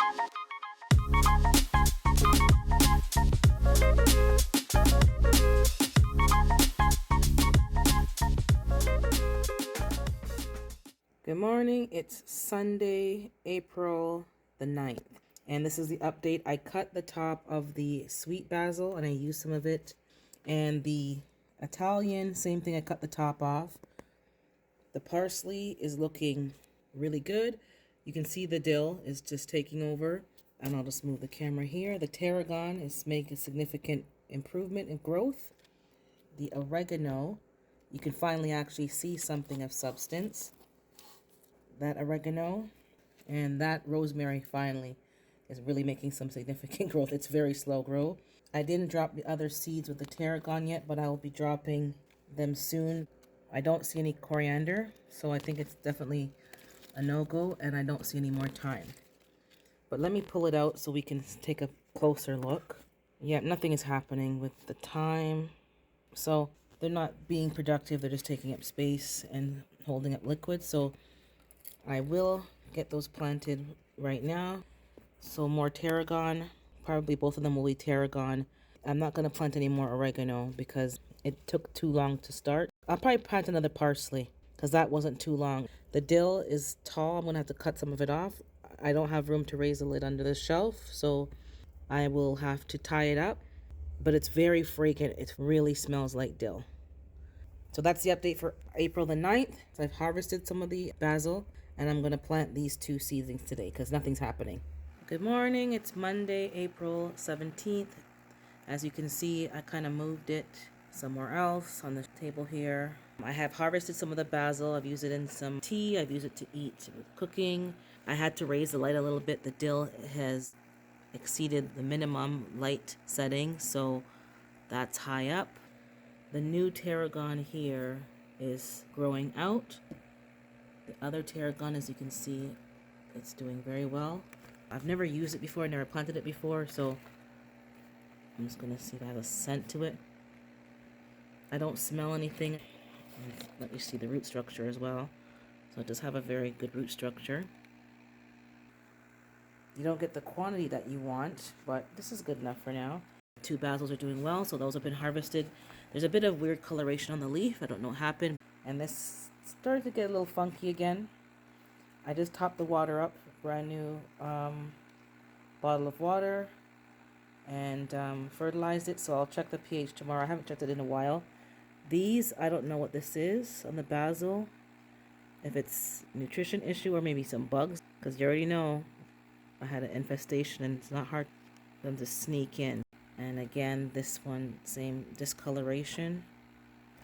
Good morning. It's Sunday, April the 9th. And this is the update. I cut the top of the sweet basil and I used some of it. And the Italian, same thing, I cut the top off. The parsley is looking really good. You can see the dill is just taking over. And I'll just move the camera here. The tarragon is making a significant improvement in growth. The oregano, you can finally actually see something of substance. That oregano and that rosemary finally is really making some significant growth. It's very slow grow. I didn't drop the other seeds with the tarragon yet, but I will be dropping them soon. I don't see any coriander, so I think it's definitely a no-go, and I don't see any more thyme. But let me pull it out so we can take a closer look. Yeah, nothing is happening with the thyme. So they're not being productive. They're just taking up space and holding up liquid. So I will get those planted right now. So more tarragon, probably both of them will be tarragon. I'm not going to plant any more oregano because it took too long to start. I'll probably plant another parsley because that wasn't too long. The dill is tall. I'm going to have to cut some of it off. I don't have room to raise the lid under the shelf, so I will have to tie it up. But it's very fragrant. It really smells like dill. So that's the update for April the 9th. So I've harvested some of the basil, and I'm going to plant these two seedlings today because nothing's happening. Good morning. It's Monday, April 17th. As you can see, I kind of moved it somewhere else on the table here. I have harvested some of the basil. I've used it in some tea. I've used it to eat with cooking. I had to raise the light a little bit. The dill has exceeded the minimum light setting, so that's high up. The new tarragon here is growing out. The other tarragon, as you can see, it's doing very well. I've never used it before, I never planted it before, so I'm just gonna see if I have a scent to it. I don't smell anything. Let you see the root structure as well. So it does have a very good root structure. You don't get the quantity that you want, but this is good enough for now. Two basils are doing well, so those have been harvested. There's a bit of weird coloration on the leaf. I don't know what happened. And this started to get a little funky again. I just topped the water up, brand new bottle of water, and fertilized it. So I'll check the pH tomorrow. I haven't checked it in a while. These, I don't know what this is on the basil. If it's nutrition issue or maybe some bugs, because you already know I had an infestation and it's not hard for them to sneak in. And again, this one, same discoloration.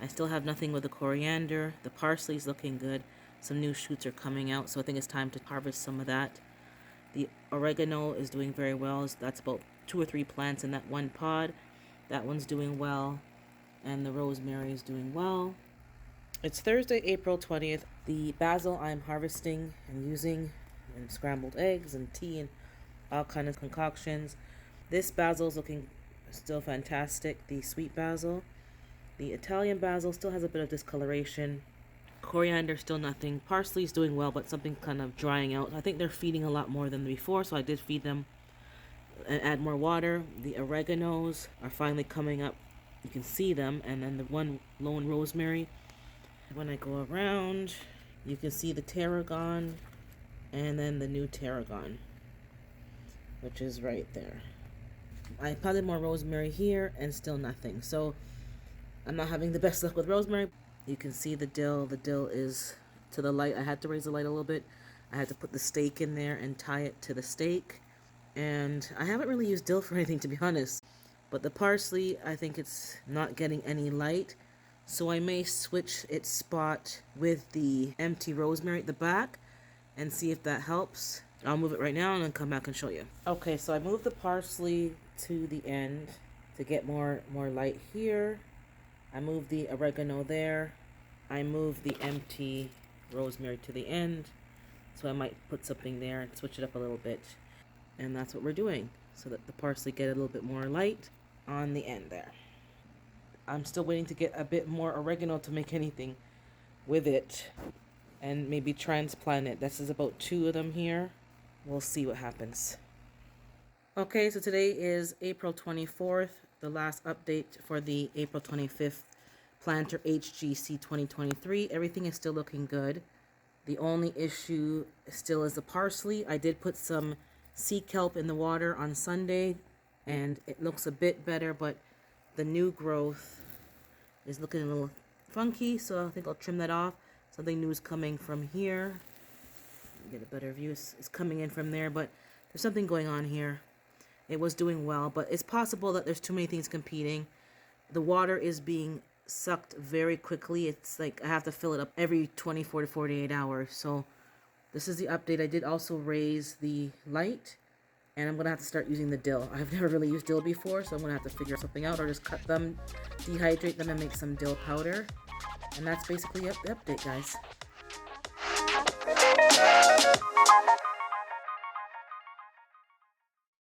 I still have nothing with the coriander. The parsley's looking good. Some new shoots are coming out, so I think it's time to harvest some of that. The oregano is doing very well. That's about 2 or 3 plants in that one pod. That one's doing well. And the rosemary is doing well. It's Thursday, April 20th. The basil I'm harvesting and using in scrambled eggs and tea and all kinds of concoctions. This basil is looking still fantastic. The sweet basil. The Italian basil still has a bit of discoloration. Coriander, still nothing. Parsley is doing well, but something kind of drying out. I think they're feeding a lot more than before, so I did feed them and add more water. The oreganos are finally coming up. You can see them, and then the one lone rosemary. When I go around, you can see the tarragon, and then the new tarragon, which is right there. I planted more rosemary here, and still nothing. So I'm not having the best luck with rosemary. You can see the dill. The dill is to the light. I had to raise the light a little bit. I had to put the stake in there and tie it to the stake. And I haven't really used dill for anything, to be honest. But the parsley, I think it's not getting any light. So I may switch its spot with the empty rosemary at the back and see if that helps. I'll move it right now and then come back and show you. Okay, so I moved the parsley to the end to get more light here. I moved the oregano there. I moved the empty rosemary to the end. So I might put something there and switch it up a little bit. And that's what we're doing, so that the parsley get a little bit more light on the end there. I'm still waiting to get a bit more oregano to make anything with it and maybe transplant it. This is about 2 of them here. We'll see what happens. Okay, so today is April 24th, the last update for the April 25th planter HGC 2023. Everything is still looking good. The only issue still is the parsley. I did put some sea kelp in the water on Sunday, and it looks a bit better, but the new growth is looking a little funky, so I think I'll trim that off. Something new is coming from here. Get a better view. It's coming in from there, but there's something going on here. It was doing well, but it's possible that there's too many things competing. The water is being sucked very quickly. It's like I have to fill it up every 24 to 48 hours. So this is the update. I did also raise the light, and I'm going to have to start using the dill. I've never really used dill before, so I'm going to have to figure something out, or just cut them, dehydrate them, and make some dill powder. And that's basically the update, guys.